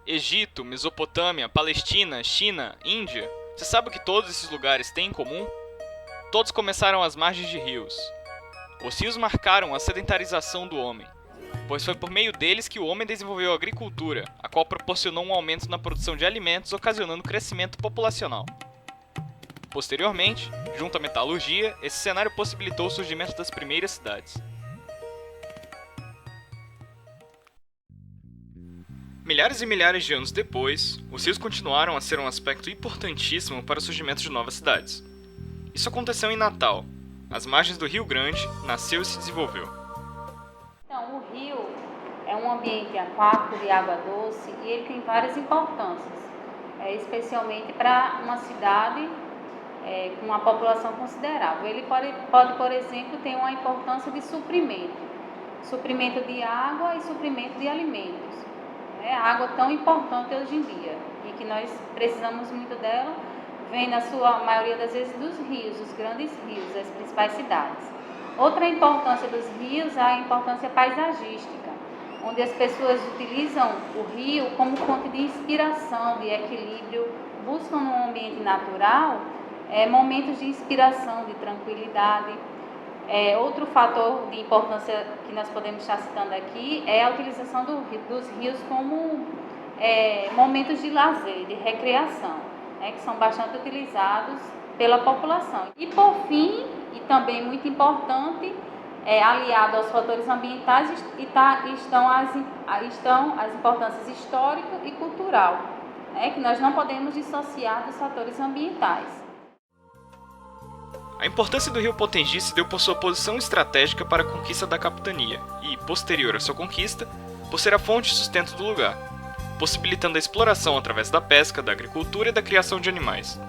Egito, Mesopotâmia, Palestina, China, Índia. Você sabe o que todos esses lugares têm em comum? Todos começaram às margens de rios. Os rios marcaram a sedentarização do homem, pois foi por meio deles que o homem desenvolveu a agricultura, a qual proporcionou um aumento na produção de alimentos, ocasionando crescimento populacional. Posteriormente, junto à metalurgia, esse cenário possibilitou o surgimento das primeiras cidades. Milhares e milhares de anos depois, os rios continuaram a ser um aspecto importantíssimo para o surgimento de novas cidades. Isso aconteceu em Natal. Às margens do Rio Grande, nasceu e se desenvolveu. Então, o rio é um ambiente aquático de água doce e ele tem várias importâncias, especialmente para uma cidade com uma população considerável. Ele pode, por exemplo, ter uma importância de suprimento de água e suprimento de alimentos. A água tão importante hoje em dia e que nós precisamos muito dela, vem na sua maioria das vezes dos rios, os grandes rios, das principais cidades. Outra importância dos rios é a importância paisagística, onde as pessoas utilizam o rio como fonte de inspiração, de equilíbrio, buscam no ambiente natural momentos de inspiração, de tranquilidade. Outro fator de importância que nós podemos estar citando aqui é a utilização dos rios como momentos de lazer, de recreação, que são bastante utilizados pela população. E por fim, e também muito importante, aliado aos fatores ambientais, estão as importâncias histórico e cultural, que nós não podemos dissociar dos fatores ambientais. A importância do rio Potengi se deu por sua posição estratégica para a conquista da capitania e, posterior à sua conquista, por ser a fonte de sustento do lugar, possibilitando a exploração através da pesca, da agricultura e da criação de animais.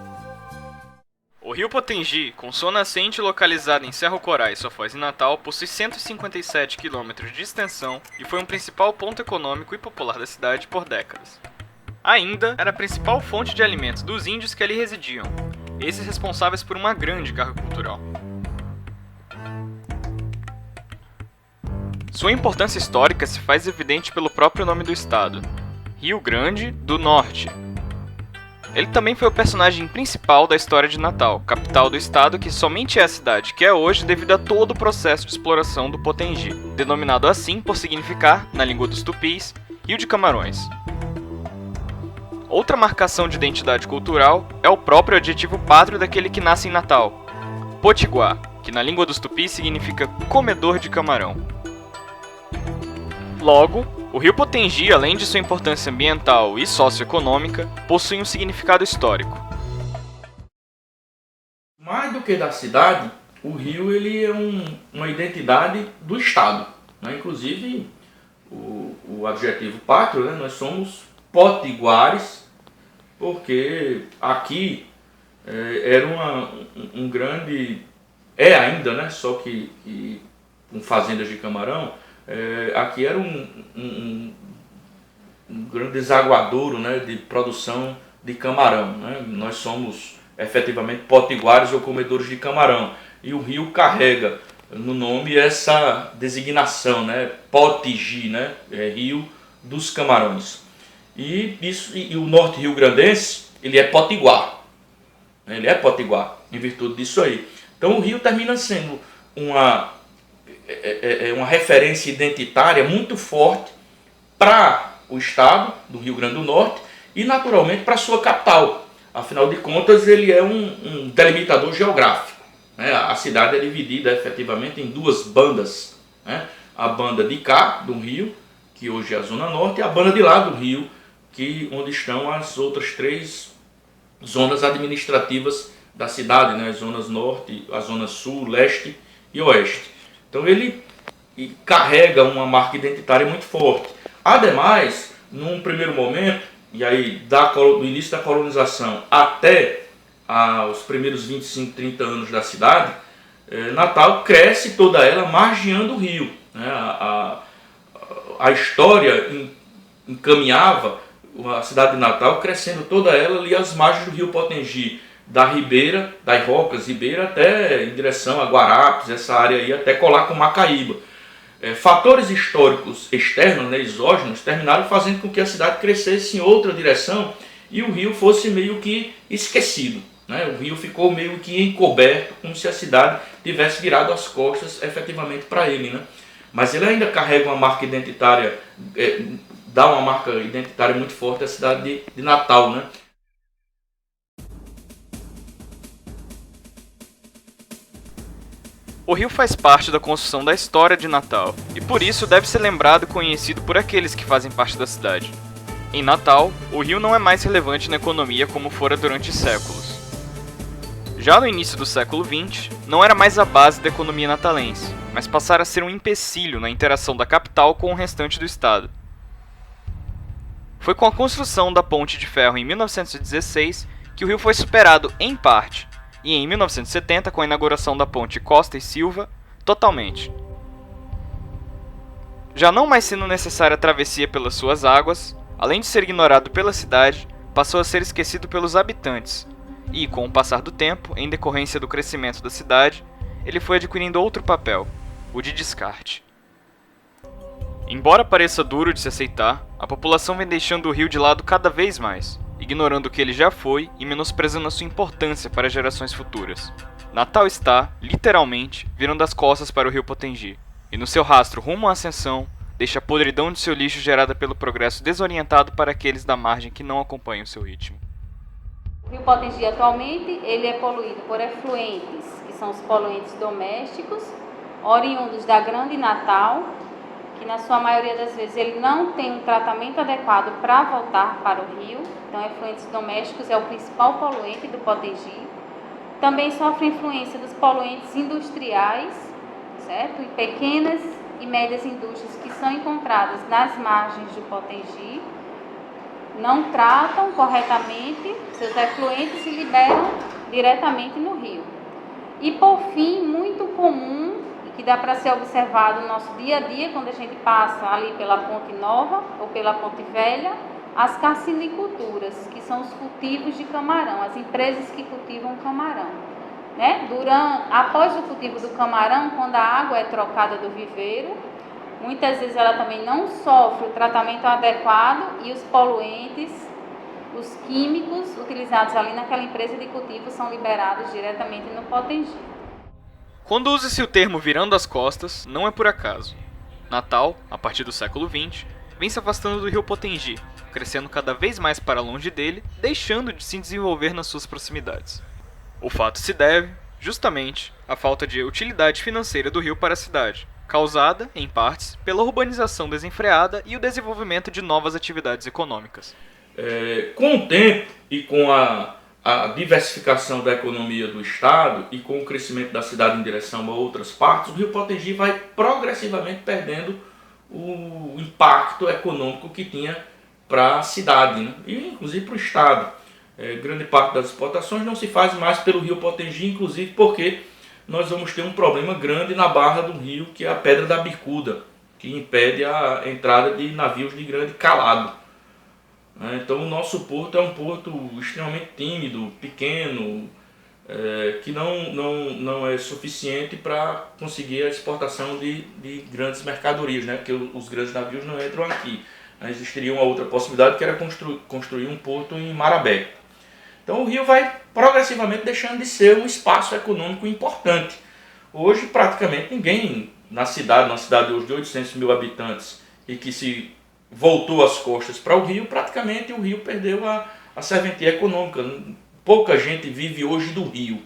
O rio Potengi, com sua nascente localizada em Cerro Corá e sua foz em Natal, possui 157 km de extensão e foi um principal ponto econômico e popular da cidade por décadas. Ainda era a principal fonte de alimentos dos índios que ali residiam, esses responsáveis por uma grande carga cultural. Sua importância histórica se faz evidente pelo próprio nome do estado, Rio Grande do Norte. Ele também foi o personagem principal da história de Natal, capital do estado que somente é a cidade que é hoje devido a todo o processo de exploração do Potengi, denominado assim por significar, na língua dos tupis, Rio de Camarões. Outra marcação de identidade cultural é o próprio adjetivo pátrio daquele que nasce em Natal, Potiguar, que na língua dos tupis significa comedor de camarão. Logo, o rio Potengi, além de sua importância ambiental e socioeconômica, possui um significado histórico. Mais do que da cidade, o rio ele é uma identidade do estado, Inclusive, o adjetivo pátrio, nós somos potiguares, porque aqui era um grande, ainda, só que com fazendas de camarão, aqui era um grande desaguadouro, de produção de camarão, Nós somos efetivamente potiguares ou comedores de camarão, e o rio carrega no nome essa designação, Potigi, Rio dos Camarões. E o norte rio-grandense, ele é potiguar. Ele é potiguar, em virtude disso aí. Então o rio termina sendo uma referência identitária muito forte para o estado do Rio Grande do Norte e, naturalmente, para a sua capital. Afinal de contas, ele é um delimitador geográfico. A cidade é dividida efetivamente em duas bandas. A banda de cá, do rio, que hoje é a Zona Norte, e a banda de lá do rio, onde estão as outras três zonas administrativas da cidade, as zonas norte, a zona sul, leste e oeste. Então ele carrega uma marca identitária muito forte. Ademais, num primeiro momento, e aí do início da colonização até os primeiros 25, 30 anos da cidade, Natal cresce toda ela margeando o rio. A história encaminhava a cidade de Natal crescendo toda ela ali às margens do rio Potengi, da Ribeira, das Rocas Ribeira até em direção a Guarapes, essa área aí até colar com Macaíba. fatores históricos externos, né, exógenos, terminaram fazendo com que a cidade crescesse em outra direção e o rio fosse meio que esquecido. Né? O rio ficou meio que encoberto, como se a cidade tivesse virado as costas efetivamente para ele. Né? Mas ele ainda carrega uma marca identitária, dá uma marca identitária muito forte à cidade de Natal. Né? O rio faz parte da construção da história de Natal, e por isso deve ser lembrado e conhecido por aqueles que fazem parte da cidade. Em Natal, o rio não é mais relevante na economia como fora durante séculos. Já no início do século XX, não era mais a base da economia natalense, mas passara a ser um empecilho na interação da capital com o restante do estado. Foi com a construção da ponte de ferro em 1916 que o rio foi superado em parte, e em 1970 com a inauguração da ponte Costa e Silva, totalmente. Já não mais sendo necessária a travessia pelas suas águas, além de ser ignorado pela cidade, passou a ser esquecido pelos habitantes, e, com o passar do tempo, em decorrência do crescimento da cidade, ele foi adquirindo outro papel, o de descarte. Embora pareça duro de se aceitar, a população vem deixando o rio de lado cada vez mais, ignorando o que ele já foi e menosprezando a sua importância para gerações futuras. Natal está, literalmente, virando as costas para o rio Potengi, e no seu rastro rumo à ascensão, deixa a podridão de seu lixo gerada pelo progresso desorientado para aqueles da margem que não acompanham seu ritmo. O rio Potengi atualmente ele é poluído por efluentes, que são os poluentes domésticos, oriundos da Grande Natal, que na sua maioria das vezes ele não tem um tratamento adequado para voltar para o rio. Então, efluentes domésticos é o principal poluente do Potengi. Também sofre influência dos poluentes industriais, certo? E pequenas e médias indústrias que são encontradas nas margens do Potengi, não tratam corretamente seus efluentes e liberam diretamente no rio. E por fim, muito comum, e que dá para ser observado no nosso dia a dia, quando a gente passa ali pela Ponte Nova ou pela Ponte Velha, as carciniculturas, que são os cultivos de camarão, as empresas que cultivam camarão. Né? Após o cultivo do camarão, quando a água é trocada do viveiro, muitas vezes ela também não sofre o tratamento adequado e os poluentes, os químicos utilizados ali naquela empresa de cultivo são liberados diretamente no Potengi. Quando usa-se o termo virando as costas, não é por acaso. Natal, a partir do século XX, vem se afastando do rio Potengi, crescendo cada vez mais para longe dele, deixando de se desenvolver nas suas proximidades. O fato se deve, justamente, à falta de utilidade financeira do rio para a cidade, causada, em partes, pela urbanização desenfreada e o desenvolvimento de novas atividades econômicas. Com o tempo e com a diversificação da economia do estado e com o crescimento da cidade em direção a outras partes, o rio Potengi vai progressivamente perdendo o impacto econômico que tinha para a cidade, né? E inclusive para o estado. Grande parte das exportações não se faz mais pelo rio Potengi, inclusive porque nós vamos ter um problema grande na barra do rio, que é a Pedra da Bicuda, que impede a entrada de navios de grande calado. Então o nosso porto é um porto extremamente tímido, pequeno, que não é suficiente para conseguir a exportação de grandes mercadorias, né? Porque os grandes navios não entram aqui. Existiria uma outra possibilidade, que era construir um porto em Marabé. Então o rio vai progressivamente deixando de ser um espaço econômico importante. Hoje praticamente ninguém uma cidade hoje de 800 mil habitantes e que se voltou as costas para o rio, praticamente o rio perdeu a serventia econômica. Pouca gente vive hoje do rio.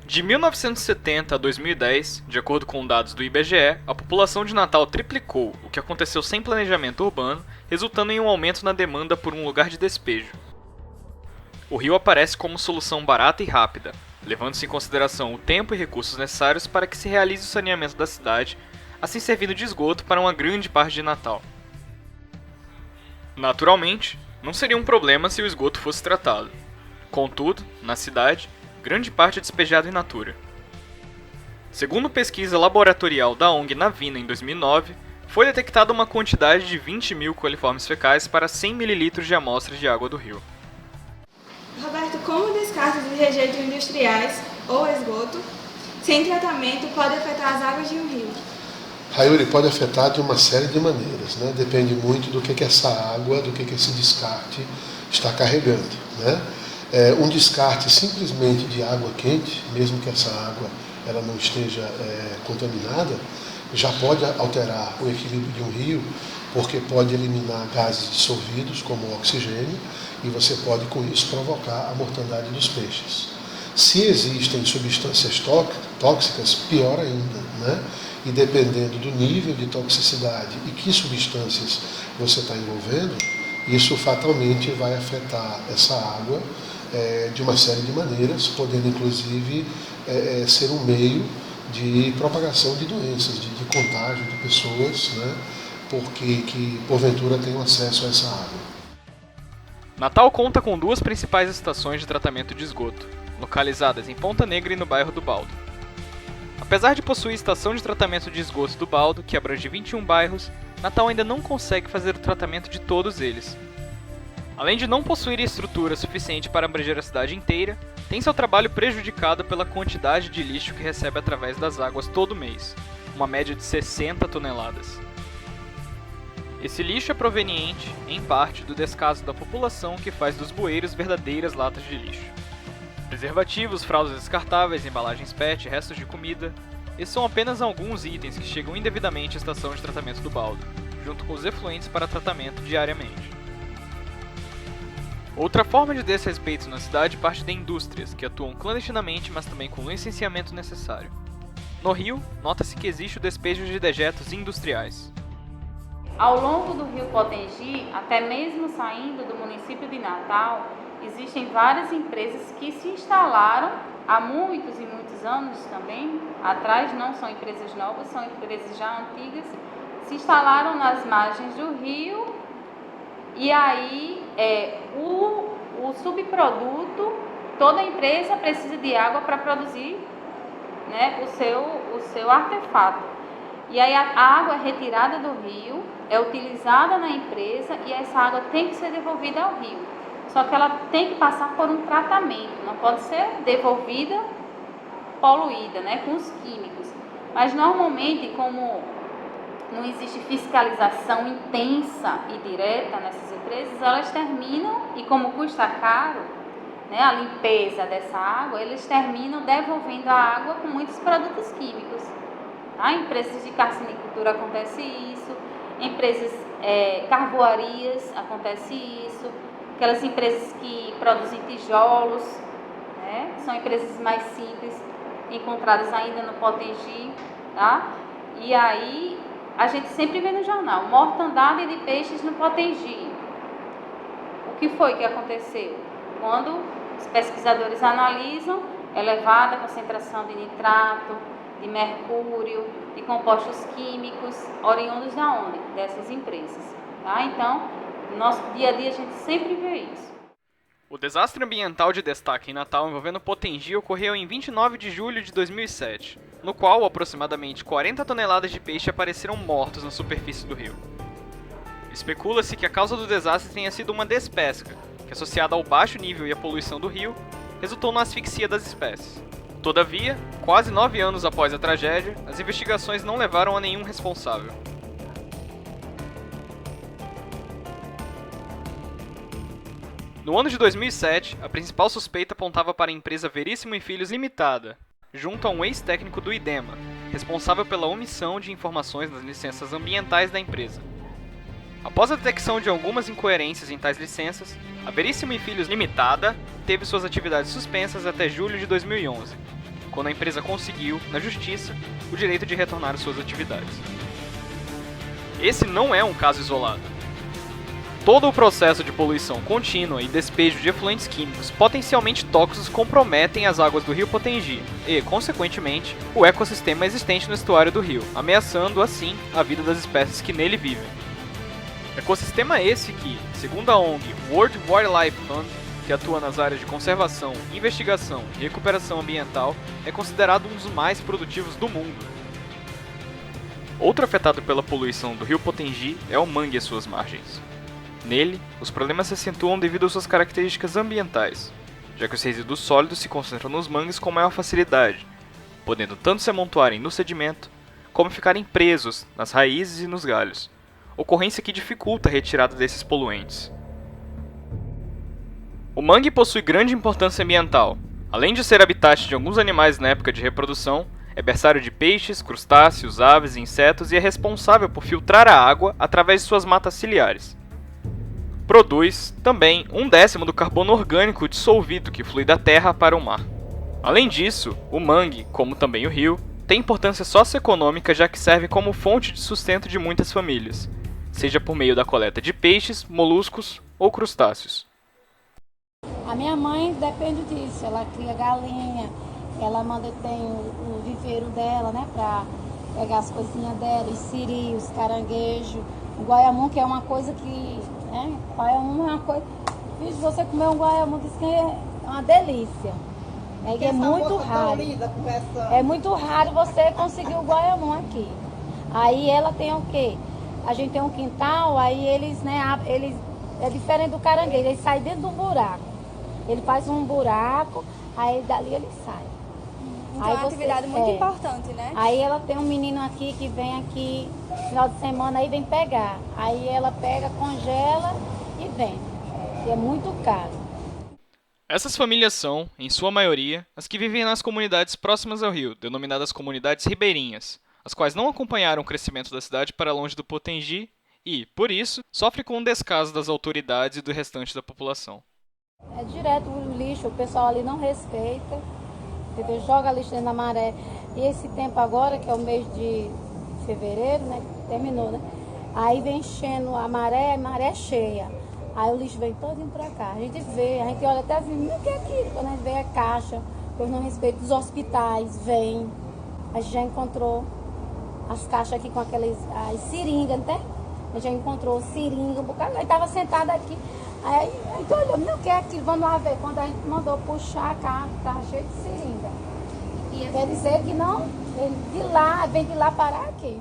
De 1970 a 2010, de acordo com dados do IBGE, a população de Natal triplicou, o que aconteceu sem planejamento urbano, resultando em um aumento na demanda por um lugar de despejo. O rio aparece como solução barata e rápida, levando-se em consideração o tempo e recursos necessários para que se realize o saneamento da cidade, assim servindo de esgoto para uma grande parte de Natal. Naturalmente, não seria um problema se o esgoto fosse tratado. Contudo, na cidade, grande parte é despejado in natura. Segundo pesquisa laboratorial da ONG Navina em 2009, foi detectada uma quantidade de 20 mil coliformes fecais para 100 ml de amostras de água do rio. Roberto, como descartes de rejeitos industriais ou esgoto sem tratamento pode afetar as águas de um rio? Rayuri, pode afetar de uma série de maneiras, né? Depende muito do que essa água, do que esse descarte está carregando, né? Um descarte simplesmente de água quente, mesmo que essa água ela não esteja contaminada, já pode alterar o equilíbrio de um rio, porque pode eliminar gases dissolvidos, como o oxigênio, e você pode com isso provocar a mortandade dos peixes. Se existem substâncias tóxicas, pior ainda, né? E dependendo do nível de toxicidade e que substâncias você está envolvendo, isso fatalmente vai afetar essa água de uma série de maneiras, podendo inclusive ser um meio de propagação de doenças, de contágio de pessoas, né? Porque que porventura tenham acesso a essa água. Natal conta com 2 principais estações de tratamento de esgoto, localizadas em Ponta Negra e no bairro do Baldo. Apesar de possuir estação de tratamento de esgoto do Baldo, que abrange 21 bairros, Natal ainda não consegue fazer o tratamento de todos eles. Além de não possuir estrutura suficiente para abranger a cidade inteira, tem seu trabalho prejudicado pela quantidade de lixo que recebe através das águas todo mês, uma média de 60 toneladas. Esse lixo é proveniente, em parte, do descaso da população que faz dos bueiros verdadeiras latas de lixo. Preservativos, fraldas descartáveis, embalagens PET, restos de comida, esses são apenas alguns itens que chegam indevidamente à estação de tratamento do Baldo, junto com os efluentes para tratamento diariamente. Outra forma de desrespeito na cidade parte de indústrias, que atuam clandestinamente, mas também com o licenciamento necessário. No Rio, nota-se que existe o despejo de dejetos industriais. Ao longo do rio Potengi, até mesmo saindo do município de Natal, existem várias empresas que se instalaram há muitos e muitos anos também, atrás, não são empresas novas, são empresas já antigas, se instalaram nas margens do rio e aí o subproduto, toda empresa precisa de água para produzir, né, o seu artefato. E aí a água é retirada do rio, é utilizada na empresa e essa água tem que ser devolvida ao rio. Só que ela tem que passar por um tratamento, não pode ser devolvida poluída, né, com os químicos. Mas normalmente, como não existe fiscalização intensa e direta nessas empresas, elas terminam, e como custa caro, né, a limpeza dessa água, eles terminam devolvendo a água com muitos produtos químicos. Tá? Em empresas de carcinicultura acontece isso, empresas carvoarias acontece isso, aquelas empresas que produzem tijolos, né? São empresas mais simples, encontradas ainda no Potengi, tá? E aí a gente sempre vê no jornal, mortandade de peixes no Potengi. O que foi que aconteceu? Quando os pesquisadores analisam, elevada concentração de nitrato, de mercúrio, de compostos químicos, oriundos da onde? Dessas empresas. Tá? Então, no nosso dia a dia a gente sempre vê isso. O desastre ambiental de destaque em Natal envolvendo Potengi ocorreu em 29 de julho de 2007, no qual aproximadamente 40 toneladas de peixe apareceram mortos na superfície do rio. Especula-se que a causa do desastre tenha sido uma despesca, que associada ao baixo nível e à poluição do rio, resultou na asfixia das espécies. Todavia, quase 9 anos após a tragédia, as investigações não levaram a nenhum responsável. No ano de 2007, a principal suspeita apontava para a empresa Veríssimo e Filhos Limitada, junto a um ex-técnico do IDEMA, responsável pela omissão de informações nas licenças ambientais da empresa. Após a detecção de algumas incoerências em tais licenças, a Veríssimo e Filhos Limitada teve suas atividades suspensas até julho de 2011, quando a empresa conseguiu, na justiça, o direito de retornar às suas atividades. Esse não é um caso isolado. Todo o processo de poluição contínua e despejo de efluentes químicos potencialmente tóxicos comprometem as águas do rio Potengi e, consequentemente, o ecossistema existente no estuário do rio, ameaçando, assim, a vida das espécies que nele vivem. Ecossistema esse que, segundo a ONG World Wildlife Fund, que atua nas áreas de conservação, investigação e recuperação ambiental, é considerado um dos mais produtivos do mundo. Outro afetado pela poluição do rio Potengi é o mangue e suas margens. Nele, os problemas se acentuam devido às suas características ambientais. já que os resíduos sólidos se concentram nos mangues com maior facilidade, podendo tanto se amontoarem no sedimento, como ficarem presos nas raízes e nos galhos, ocorrência que dificulta a retirada desses poluentes. O mangue possui grande importância ambiental. Além de ser habitat de alguns animais na época de reprodução, é berçário de peixes, crustáceos, aves e insetos e é responsável por filtrar a água através de suas matas ciliares. Produz, também, 1/10 do carbono orgânico dissolvido que flui da terra para o mar. Além disso, o mangue, como também o rio, tem importância socioeconômica já que serve como fonte de sustento de muitas famílias, seja por meio da coleta de peixes, moluscos ou crustáceos. A minha mãe depende disso, ela cria galinha, ela tem o viveiro dela, né, para pegar as coisinhas dela, os siri, os caranguejos, o guaiamum, que é uma coisa que, né, guaiamum é uma coisa, se você comer um guaiamum, diz que é uma delícia. É muito raro, é muito raro você conseguir o guaiamum aqui. Aí ela tem o quê? A gente tem um quintal, aí eles, né, é diferente do caranguejo, ele sai dentro de um buraco. Ele faz um buraco, aí dali ele sai. Então é uma atividade muito importante, né? Aí ela tem um menino aqui que vem aqui no final de semana, aí vem pegar. Aí ela pega, congela e vende. E é muito caro. Essas famílias são, em sua maioria, as que vivem nas comunidades próximas ao rio, denominadas comunidades ribeirinhas, as quais não acompanharam o crescimento da cidade para longe do Potengi e, por isso, sofrem com o descaso das autoridades e do restante da população. É direto o lixo, o pessoal ali não respeita, entendeu? Joga lixo dentro da maré. E esse tempo agora, que é o mês de fevereiro, né? Terminou, né? Aí vem enchendo a maré cheia. Aí o lixo vem todinho pra cá. A gente vê, a gente olha até assim, o que é aquilo? Quando a gente vê a caixa, pois não respeita os hospitais, vem. A gente já encontrou as caixas aqui com aquelas as seringas, não tem? A gente já encontrou seringa, um bocado. Aí tava sentada aqui. Aí a gente olhou, não, o que é aquilo? Vamos lá ver. Quando a gente mandou puxar a caixa, tava cheio de seringa. E quer dizer que não, vem de lá parar aqui.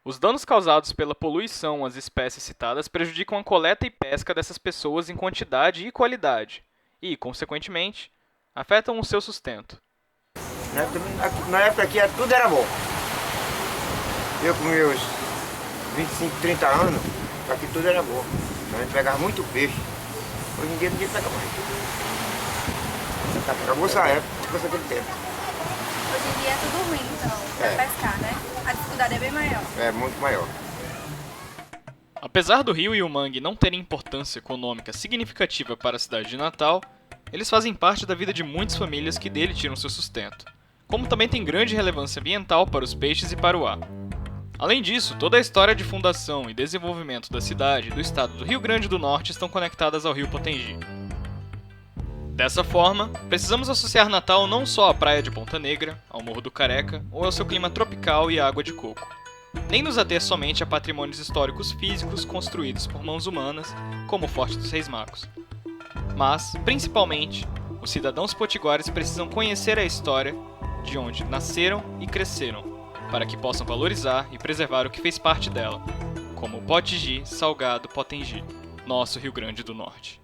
Os danos causados pela poluição às espécies citadas prejudicam a coleta e pesca dessas pessoas em quantidade e qualidade e, consequentemente, afetam o seu sustento. Na época aqui tudo era bom. Eu com meus 25, 30 anos, aqui tudo era bom. A gente pegava muito peixe. Hoje em dia ninguém pega mais. Acabou essa época, ficou aquele tempo. Hoje em dia é tudo ruim, então, pra pescar, né? A dificuldade é bem maior. É, muito maior. Apesar do rio e o mangue não terem importância econômica significativa para a cidade de Natal, eles fazem parte da vida de muitas famílias que dele tiram seu sustento, como também tem grande relevância ambiental para os peixes e para o ar. Além disso, toda a história de fundação e desenvolvimento da cidade e do estado do Rio Grande do Norte estão conectadas ao rio Potengi. Dessa forma, precisamos associar Natal não só à praia de Ponta Negra, ao Morro do Careca ou ao seu clima tropical e à água de coco, nem nos ater somente a patrimônios históricos físicos construídos por mãos humanas, como o Forte dos Reis Magos. Mas, principalmente, os cidadãos potiguares precisam conhecer a história de onde nasceram e cresceram, para que possam valorizar e preservar o que fez parte dela, como o Potigi, Salgado, Potengi, nosso Rio Grande do Norte.